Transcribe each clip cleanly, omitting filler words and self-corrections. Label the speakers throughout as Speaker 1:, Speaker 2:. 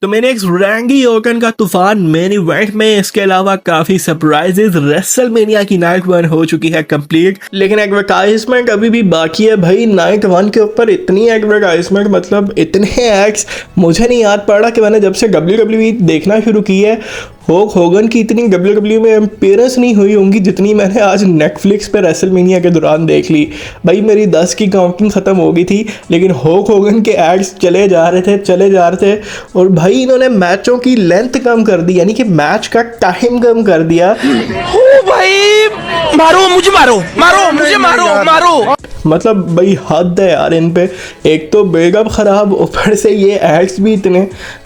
Speaker 1: तो मैंने एक रैंगी ओकन का तूफान मेन इवेंट में, इसके अलावा काफी सरप्राइजेस, रेसलमेनिया की नाइट 1 हो चुकी है कंप्लीट, लेकिन एडवर्टाइजमेंट अभी भी बाकी है भाई। नाइट 1 के ऊपर इतनी एडवर्टाइजमेंट, मतलब इतने एक्ट्स, मुझे नहीं याद पड़ रहा कि मैंने जब से WWE देखना शुरू की है होक होगन की इतनी WWE में अपीयरेंस नहीं हुई होंगी जितनी मैंने आज नेटफ्लिक्स पे रेसलमेनिया के दौरान देख ली। भाई मेरी 10 की काउंटिंग ख़त्म हो गई थी, लेकिन होक होगन के एड्स चले जा रहे थे और भाई इन्होंने मैचों की लेंथ कम कर दी, यानी कि मैच का टाइम कम कर दिया।
Speaker 2: ओ भाई मारो मुझे, मारो मुझे, मारो।
Speaker 1: मतलब भाई हद है यार इन पे। एक तो बिल्डअप खराब, ऊपर से ये एड्स भी इतने।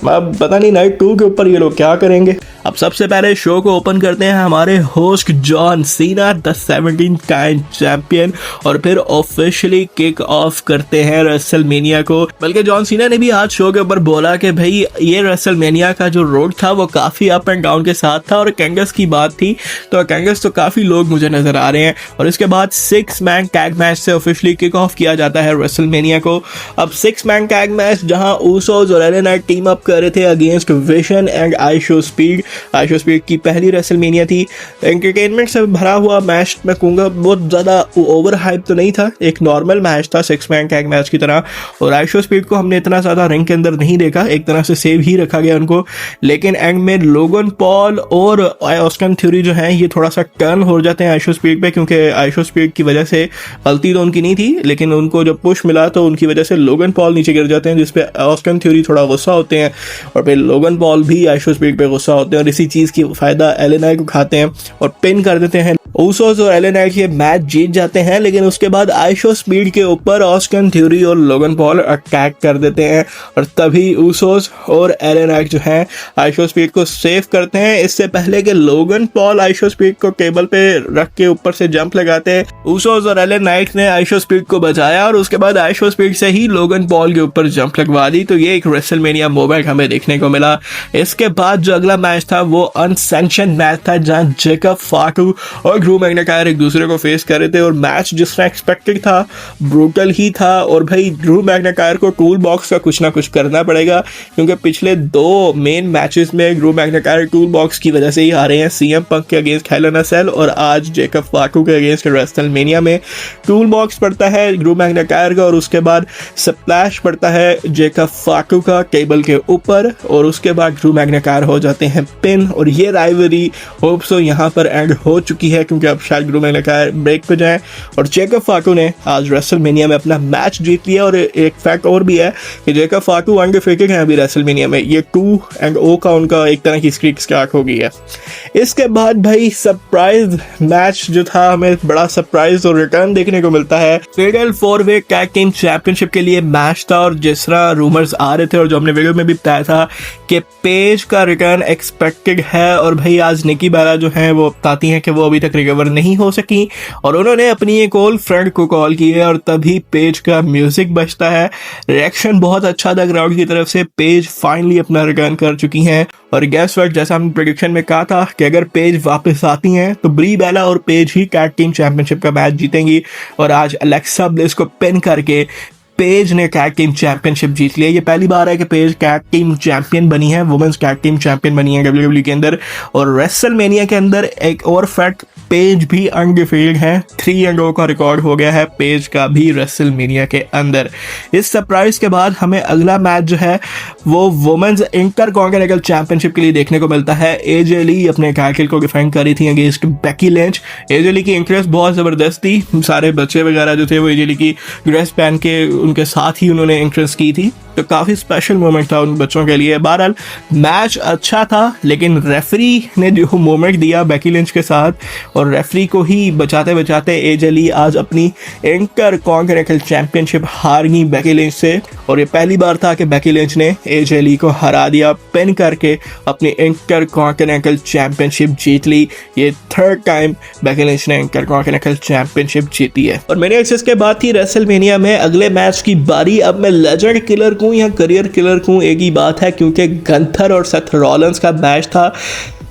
Speaker 1: अब पता नहीं नाइट 2 के ऊपर ये लोग क्या करेंगे। अब सबसे पहले शो को ओपन करते हैं हमारे host John Cena, the 17 time champion, और फिर ऑफिशियली किक ऑफ करते हैं रेसलमेनिया को। बल्कि जॉन सीना ने भी आज शो के ऊपर बोला कि भाई ये रेसलमेनिया का जो रोड था वो काफी अप एंड डाउन के साथ था, और कैंगस की बात थी तो कैंगस तो काफी लोग मुझे नजर आ रहे हैं। और इसके बाद 6 मैन टैग मैच से ऑफिशियली किक ऑफ किया जाता है रेसलमेनिया को। अब 6 मैन टैग मैच जहां ऊसोस और एले नाइट टीम अप कर रहे थे against vision and ISEER speed की पहली रेसलमेनिया थी। एंटरटेनमेंट से भरा हुआ मैच, मैं कहूँगा बहुत ज़्यादा ओवर हाइप तो नहीं था, एक नॉर्मल मैच था 6 मैन टैग मैच की तरह। और आइशो स्पीड को हमने इतना ज़्यादा रिंग के अंदर नहीं देखा, एक तरह से सेव ही रखा गया उनको। लेकिन एंड में लोगन पॉल और ऑस्टिन थ्योरी जो हैं ये थोड़ा सा टर्न हो जाते हैं आइशो स्पीड पे, क्योंकि आइशो स्पीड की वजह से गलती तो उनकी नहीं थी, लेकिन उनको जब पुश मिला तो उनकी वजह से लोगन पॉल नीचे गिर जाते हैं, जिसपे ऑस्टिन थ्योरी थोड़ा गुस्सा होते हैं और फिर लोगन पॉल भी आइशो स्पीड पे गुस्सा होते हैं, और इसी चीज़ की फायदा एले नाइट उठाते हैं और पिन कर देते हैं। ऊसोस और एले नाइट ये मैच जीत जाते हैं, लेकिन उसके बाद आइशो स्पीड के ऊपर ऑस्टिन थ्योरी और लोगन पॉल अटैक कर देते हैं, और तभी ऊसोस और एले नाइट जो हैं आइशो स्पीड को सेव करते हैं। इससे पहले कि लोगन पॉल आइशो स्पीड को टेबल पे रख के ऊपर से जंप लगाते हैं, ऊसोस और एले नाइट ने आइशो स्पीड को बचाया और उसके बाद आइशो स्पीड से ही लोगन पॉल के ऊपर जंप लगवा दी। तो ये एक रेसलमेनिया मोमेंट हमें देखने को मिला। इसके बाद जो अगला मैच था वो अनसैंक्शन मैच था, जहां जेकब फाटू और ड्रू मैकइंटायर एक दूसरे को फेस कर रहे थे, और मैच जिस तरह एक्सपेक्टेड था ब्रूटल ही था। और भाई ड्रू मैकइंटायर को टूल बॉक्स का कुछ ना कुछ करना पड़ेगा, क्योंकि पिछले 2 मेन मैचेस में ड्रू मैकइंटायर टूल बॉक्स की वजह से ही हारे हैं, सीएम पंक के अगेंस्ट हेल इन अ सेल और आज जेकब फाटू के अगेंस्ट रेसलमेनिया में। टूल बॉक्स पड़ता है ड्रू मैकइंटायर का, और उसके बाद स्प्लैश पड़ता है जेकब फाटू का टेबल के ऊपर, और उसके बाद ड्रू मैकइंटायर हो जाते हैं पिन। और ये राइवरी होप सो यहाँ पर एंड हो चुकी है, क्योंकि अब शायद ड्रू मैकइंटायर ब्रेक पे जाए। और जेकब फाटू ने आज रेसलमेनिया में अपना मैच जीत लिया। और एक फैक्ट और भी है कि जेकब फाटू अनडिफीटेड हैं अभी रेसलमेनिया में, ये 2-0 का उनका एक तरह की स्ट्रीक स्टार्ट हो गई है। इसके बाद भाई सरप्राइज मैच जो था, हमें बड़ा सरप्राइज और रिटर्न देखने को मिलता है। फेडरल 4-वे टैग टीम चैंपियनशिप के लिए मैच था, और जिस तरह रूमर्स आ रहे थे और जो हमने वीडियो में भी बताया था कि पेज का रिटर्न एक्सपेक्टेड है, और भाई आज निकी बेला जो है वो बताती हैं कि वो अभी तक रिकवर नहीं हो सकी, और उन्होंने अपनी एक ओल्ड फ्रेंड को कॉल की है, और तभी पेज का म्यूजिक बजता है। रिएक्शन बहुत अच्छा था ग्राउंड की तरफ से, पेज फाइनली अपना रिटर्न कर चुकी हैं। और गेस व्हाट, जैसा हमने प्रेडिक्शन में कहा था कि अगर पेज वापस आती हैं तो ब्री बेला और पेज ही टैग टीम चैंपियनशिप का मैच जीतेंगी, और आज अलेक्सा ब्लिस को पिन करके पेज ने टैग टीम चैंपियनशिप जीत लिया। ये पहली बार है कि पेज टैग टीम चैंपियन बनी है, वुमेन्स टैग टीम चैंपियन बनी है WWE के अंदर। और रेसलमेनिया के अंदर एक और फैक्ट, पेज भी अनडिफीटेड है, 3-0 का रिकॉर्ड हो गया है पेज का भी रेसलमेनिया के अंदर। इस सरप्राइज के बाद हमें अगला मैच जो है वो वुमेन्स इंटरकॉन्टिनेंटल चैंपियनशिप के लिए देखने को मिलता है। एजे ली अपने टाइटल को डिफेंड करी थी अगेंस्ट बेकी लिंच। एजे ली की इंटरेस्ट बहुत जबरदस्त थी, सारे बच्चे वगैरह जो थे वो एजे ली की ड्रेस पहन के उनके साथ ही उन्होंने एंट्रेंस की थी, तो काफ़ी स्पेशल मोमेंट था उन बच्चों के लिए। बहरहाल मैच अच्छा था, लेकिन रेफरी ने जो मोमेंट दिया बेकी लिंच के साथ, और रेफरी को ही बचाते बचाते एजे ली आज अपनी इंटरकॉन्टिनेंटल चैंपियनशिप हार गई बेकी लिंच से। और ये पहली बार था कि बेकी लिंच ने एजे ली को हरा दिया, पिन करके अपनी इंटरकॉन्टिनेंटल चैंपियनशिप जीत ली। ये 3rd टाइम बेकी लिंच ने इंटरकॉन्टिनेंटल चैंपियनशिप जीती है। और मैंने एक्सेस के बाद थी रेसलमेनिया में अगले मैच की बारी। अब मैं लेजेंड किलर कहूं या करियर किलर कहूं, एक ही बात है, क्योंकि गंथर और सेथ रॉलिंस का मैच था।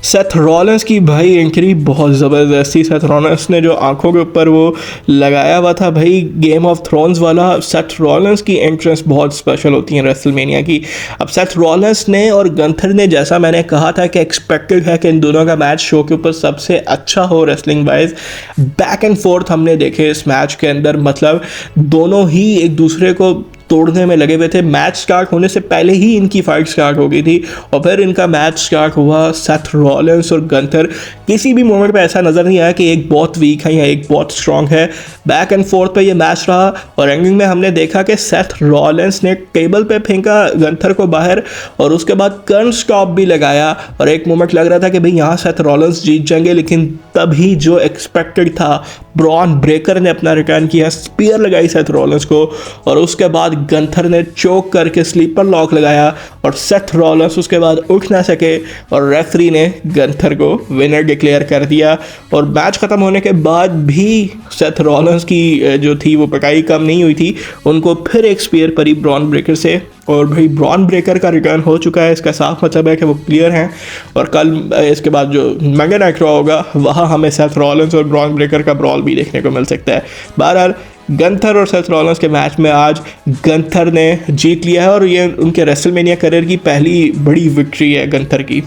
Speaker 1: सेथ रॉलिंस की भाई एंट्री बहुत ज़बरदस्त थी। सेथ रॉलिंस ने जो आंखों के ऊपर वो लगाया हुआ था भाई गेम ऑफ थ्रोन्स वाला, सेथ रॉलिंस की एंट्रेंस बहुत स्पेशल होती है रेसलमेनिया की। अब सेथ रॉलिंस ने और गंथर ने, जैसा मैंने कहा था कि एक्सपेक्टेड है कि इन दोनों का मैच शो के ऊपर सबसे अच्छा हो wrestling wise, back and fourth हमने देखे इस मैच के अंदर। मतलब दोनों ही एक दूसरे को तोड़ने में लगे हुए थे। मैच स्टार्ट होने से पहले ही इनकी फाइट स्टार्ट हो गई थी और फिर इनका मैच स्टार्ट हुआ। सेथ रॉलिंस और गंथर, किसी भी मोमेंट पे ऐसा नज़र नहीं आया कि एक बहुत वीक है या एक बहुत स्ट्रांग है। बैक एंड फोर्थ पे ये मैच रहा और एंडिंग में हमने देखा कि सेथ रॉलिंस ने टेबल पे फेंका गंथर को बाहर और उसके बाद कर्न स्टॉप भी लगाया और एक मोमेंट लग रहा था कि भाई यहाँ सेथ रॉलिंस जीत जाएंगे, लेकिन तभी जो एक्सपेक्टेड था ब्रॉन ब्रेकर ने अपना रिटर्न किया, स्पीयर लगाई सेथ रॉलिंस को और उसके बाद गंथर ने चोक करके स्लीपर लॉक लगाया और सेथ रॉलिंस उसके बाद उठ ना सके और रेफरी ने गंथर को विनर डिक्लेयर कर दिया। और मैच ख़त्म होने के बाद भी सेथ रॉलिंस की जो थी वो पकाई कम नहीं हुई थी, उनको फिर एक स्पीयर पड़ी ब्रॉन ब्रेकर से और भाई ब्रॉन ब्रेकर का रिटर्न हो चुका है। इसका साफ मतलब है कि वो क्लियर हैं और कल इसके बाद जो मंडे नाइट रॉ होगा वहाँ हमें सेथ रॉलिंस और ब्रॉन ब्रेकर का ब्रॉल भी देखने को मिल सकता है। बहरहाल गंथर और सेथ रॉलिंस के मैच में आज गंथर ने जीत लिया है और ये उनके रेसलमेनिया करियर की पहली बड़ी विक्ट्री है गंथर की।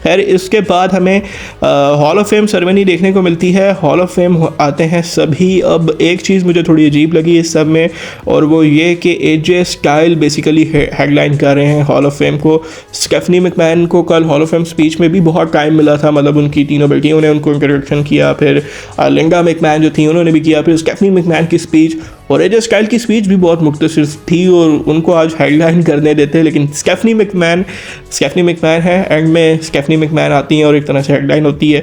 Speaker 1: खैर इसके बाद हमें हॉल ऑफ फेम सेरेमनी देखने को मिलती है। हॉल ऑफ फेम आते हैं सभी। अब एक चीज़ मुझे थोड़ी अजीब लगी इस सब में और वो ये कि एजे स्टाइल बेसिकली हेडलाइन कर रहे हैं हॉल ऑफ फेम को। स्टेफनी मैकमैन को कल हॉल ऑफ फेम स्पीच में भी बहुत टाइम मिला था, मतलब उनकी तीनों बेटियों ने उनको इंट्रोडक्शन किया, फिर लिंडा मैकमैन जो थी उन्होंने भी किया, फिर स्टेफनी मैकमैन की स्पीच और एजे स्टाइल की स्पीच भी बहुत मुख्तसर थी और उनको आज हेडलाइन करने देते, लेकिन स्टेफनी मैकमैन है एंड में स्टेफनी मैकमैन आती हैं और एक तरह से हेडलाइन होती है,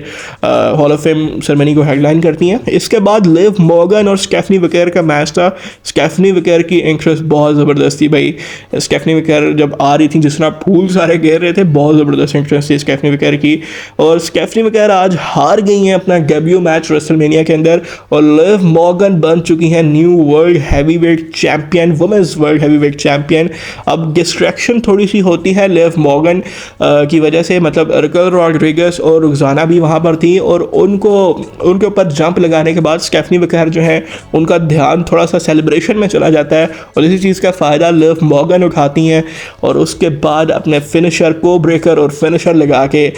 Speaker 1: हॉल ऑफ फेम सेरेमनी को हेडलाइन करती हैं। इसके बाद लिव मॉर्गन और स्टेफनी विकेर का मैच था। स्टेफनी विकेर की इंटरेस्ट बहुत ज़बरदस्त थी भाई। स्टेफनी विकेर जब आ रही थी जिस तरह फूल सारे घेर रहे थे, बहुत ज़बरदस्त इंटरेस्ट थी स्टेफनी विकेर की और स्टेफनी विकेर आज हार गई हैं अपना डेब्यू मैच रेसलमेनिया के अंदर और लिव मॉर्गन बन चुकी हैं new world heavyweight champion, women's world heavyweight champion. अब डिस्ट्रैक्शन थोड़ी सी होती है लिव मॉर्गन की वजह से, मतलब रकेल रॉड्रिगस और रुक्साना भी वहाँ पर थी और उनके ऊपर जंप लगाने के बाद स्टेफनी विकेर जो है उनका ध्यान थोड़ा सा सेलिब्रेशन में चला जाता है और इसी चीज़ का फ़ायदा लिव मॉर्गन उठाती हैं और उसके बाद अपने फिनिशर को ब्रेकर और फिनिशर लगा के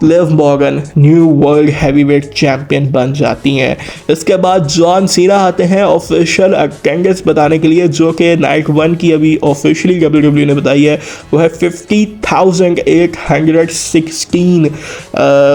Speaker 1: Liv Morgan new world heavyweight champion बन जाती हैं। इसके बाद जॉन सीना आते हैं ऑफिशियल अटेंडेंस बताने के लिए, जो कि नाइट 1 की अभी ऑफिशियली WWE ने बताई है वो है 50,816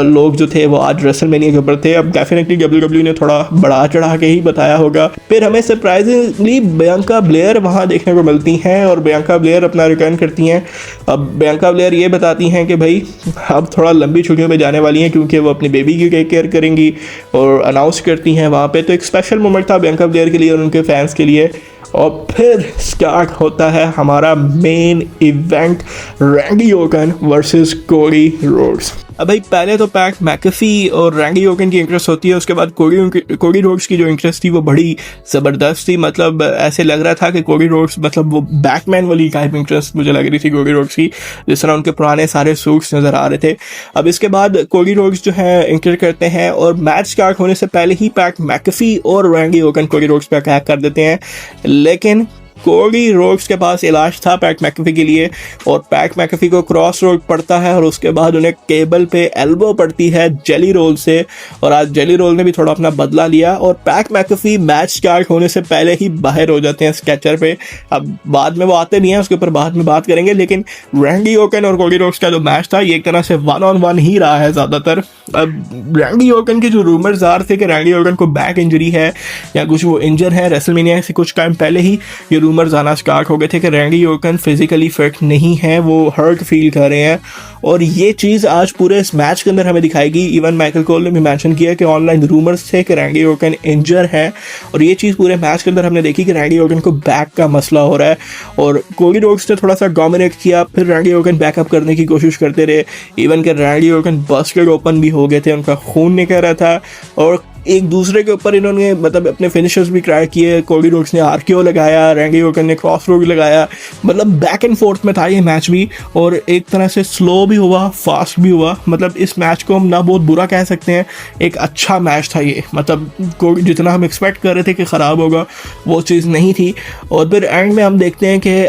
Speaker 1: लोग जो थे वो आज रेसलमेनिया के ऊपर थे। अब डेफिनेटली WWE ने थोड़ा बढ़ा चढ़ा के ही बताया होगा। फिर हमें सरप्राइजिंगली बियांका ब्लेयर वहाँ देखने को मिलती हैं और बियांका ब्लेयर अपना रिटर्न करती हैं। अब बियांका ब्लेयर ये बताती हैं कि भाई अब थोड़ा लंबी छुट्टियों में जाने वाली हैं क्योंकि वो अपनी बेबी की टेक केयर करेंगी और अनाउंस करती हैं वहाँ पे। तो एक स्पेशल मोमेंट था बियांका ब्लेयर के लिए और उनके फैंस के लिए। और फिर स्टार्ट होता है हमारा main event, Randy Orton versus Cody Rhodes. अब भाई पहले तो पैट मैकेफी और रैंडी ओर्टन की इंटरेस्ट होती है, उसके बाद कोडी रोड्स की जो इंटरेस्ट थी वो बड़ी ज़बरदस्त थी। मतलब ऐसे लग रहा था कि कोडी रोड्स मतलब वो बैटमैन वाली टाइप इंटरेस्ट मुझे लग रही थी कोडी रोड्स की, जिस तरह उनके पुराने सारे सूट्स नज़र आ रहे थे। अब इसके बाद कोडी रोड्स जो है एंटर करते हैं और मैच स्टार्ट होने से पहले ही पैट मैकेफी और रैंडी ओर्टन कोडी रोड्स पर अटैक कर देते हैं, लेकिन कोडी रोड्स के पास इलाज था पैट मैकेफी के लिए और पैट मैकेफी को क्रॉस रोड पड़ता है और उसके बाद उन्हें टेबल पे एल्बो पड़ती है जेली रोल से और आज जेली रोल ने भी थोड़ा अपना बदला लिया और पैट मैकेफी मैच स्टार्ट होने से पहले ही बाहर हो जाते हैं स्केचर पे। अब बाद में वो आते नहीं हैं, उसके ऊपर बाद में बात करेंगे, लेकिन रैंडी ओर्टन और कोडी रोड्स का जो मैच था ये एक तरह से 1-on-1 ही रहा है ज़्यादातर। अब रैंडी ओर्टन के जो रूमर्स आ रहे थे कि रैंडी ओर्टन को बैक इंजरी है या कुछ वो इंजर है, रेसलमेनिया से कुछ टाइम पहले ही ये रूमर्स आना स्टार्ट हो गए थे कि रैंडी ओर्टन फिजिकली फिट नहीं है, वो हर्ट फील कर रहे हैं और ये चीज़ आज पूरे इस मैच के अंदर हमें दिखाएगी। इवन माइकल कोल ने भी मेंशन किया कि ऑनलाइन रूमर्स थे कि रैंडी ओर्टन इंजर है और ये चीज़ पूरे मैच के अंदर हमने देखी कि रैंडी ओर्टन को बैक का मसला हो रहा है और कोडी रोड्स ने थोड़ा सा डोमिनेट किया, फिर रैंडी ओर्टन बैकअप करने की कोशिश करते रहे। इवन कि रैंडी ओर्टन बस्टेड ओपन भी हो गए थे, उनका खून निकल रहा था और एक दूसरे के ऊपर इन्होंने मतलब अपने फिनिशर्स भी ट्राई किए। कोडी रोड्स ने आरकेओ लगाया, रैंडी ओर्टन ने क्रॉस रोड लगाया, मतलब बैक एंड फोर्थ में था ये मैच भी, और एक तरह से स्लो भी हुआ, फास्ट भी हुआ। मतलब इस मैच को हम ना बहुत बुरा कह सकते हैं, एक अच्छा मैच था ये। मतलब जितना हम एक्सपेक्ट कर रहे थे कि ख़राब होगा वो चीज़ नहीं थी। और फिर एंड में हम देखते हैं कि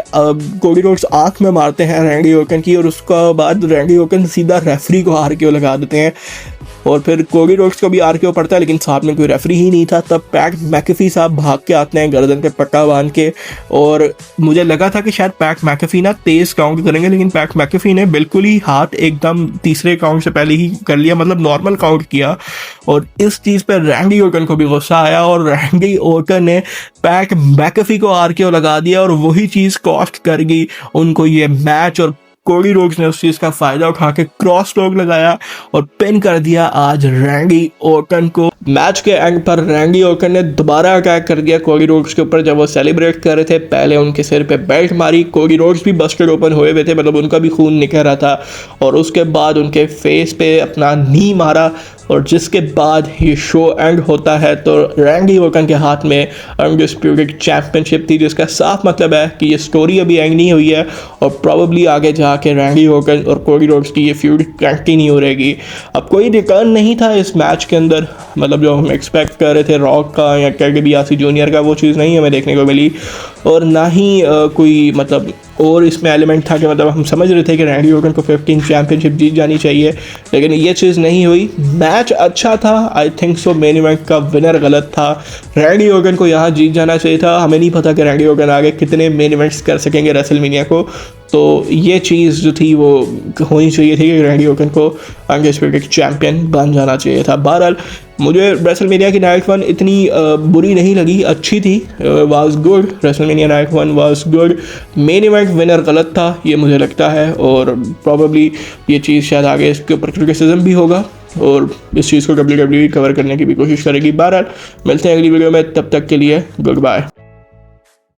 Speaker 1: कोडी रोड्स आँख में मारते हैं रैंडी ओर्टन की, और उसका बाद रैंडी ओर्टन सीधा रेफरी को आरकेओ लगा देते हैं। और फिर कोडी रोड्स को भी आरकेओ पड़ता है, लेकिन साथ में कोई रेफरी ही नहीं था। तब पैट मैकेफी साहब भाग के आते हैं गर्दन पे पट्टा बांध के, और मुझे लगा था कि शायद पैट मैकेफी ना तेज़ काउंट करेंगे, लेकिन पैट मैकेफी ने बिल्कुल ही हाथ एकदम तीसरे काउंट से पहले ही कर लिया, मतलब नॉर्मल काउंट किया। और इस चीज़ पर रैंडी ओर्टन को भी गुस्सा आया, और रैंडी ओर्टन ने पैट मैकेफी को आरकेओ लगा दिया, और वही चीज़ कॉस्ट कर गई उनको ये मैच। और कोडी रोड्स ने उस चीज़ का फ़ायदा उठा के क्रॉस लॉक लगाया और पिन कर दिया आज रैंडी ओर्टन को। मैच के एंड पर रैंडी ओर्टन ने दोबारा अटैक कर दिया कोडी रोड्स के ऊपर जब वो सेलिब्रेट कर रहे थे। पहले उनके सिर पे बेल्ट मारी, कोडी रोड्स भी बस्टेड ओपन हुए हुए थे, मतलब उनका भी खून निकल रहा था, और उसके बाद उनके फेस पे अपना नी मारा, और जिसके बाद ये शो एंड होता है। तो रैंडी ओर्टन के हाथ में अनडिस्प्यूटेड चैंपियनशिप थी, जिसका साफ मतलब है कि ये स्टोरी अभी एंड नहीं हुई है, और प्रॉब्ली आगे जाके रैंडी ओर्टन और कोडी रोड्स की ये फ्यूड कंटिन्यू रहेगी। अब कोई रिटर्न नहीं था इस मैच के अंदर, मतलब जो हम एक्सपेक्ट कर रहे थे रॉक का या टेड डिबियासी जूनियर का, वो चीज़ नहीं हमें देखने को मिली। और ना ही कोई मतलब और इसमें एलिमेंट था कि मतलब हम समझ रहे थे कि रैंडी ओर्टन को 15 चैंपियनशिप जीत जानी चाहिए, लेकिन ये चीज़ नहीं हुई। मैच अच्छा था, I think so. Main event का विनर गलत था, रैंडी ओर्टन को यहाँ जीत जाना चाहिए था। हमें नहीं पता कि रैंडी ओर्टन आगे कितने मेन इवेंट्स कर सकेंगे रेसलमेनिया को, तो ये चीज़ जो थी वो होनी चाहिए थी कि रैंडी ओर्टन को अनडिस्प्यूटेड चैंपियन बन जाना चाहिए था। बहरहाल मुझे रेसलमेनिया की नाइट 1 इतनी बुरी नहीं लगी, अच्छी थी, was good. WrestleMania night 1 was good. Main event winner गलत था ये मुझे लगता है, और प्रॉबेबली ये चीज़ शायद आगे इसके ऊपर क्रिटिसिज्म भी होगा, और इस चीज़ को WWE कवर करने की भी कोशिश करेगी। बहरहाल मिलते हैं अगली वीडियो में, तब तक के लिए गुड बाय।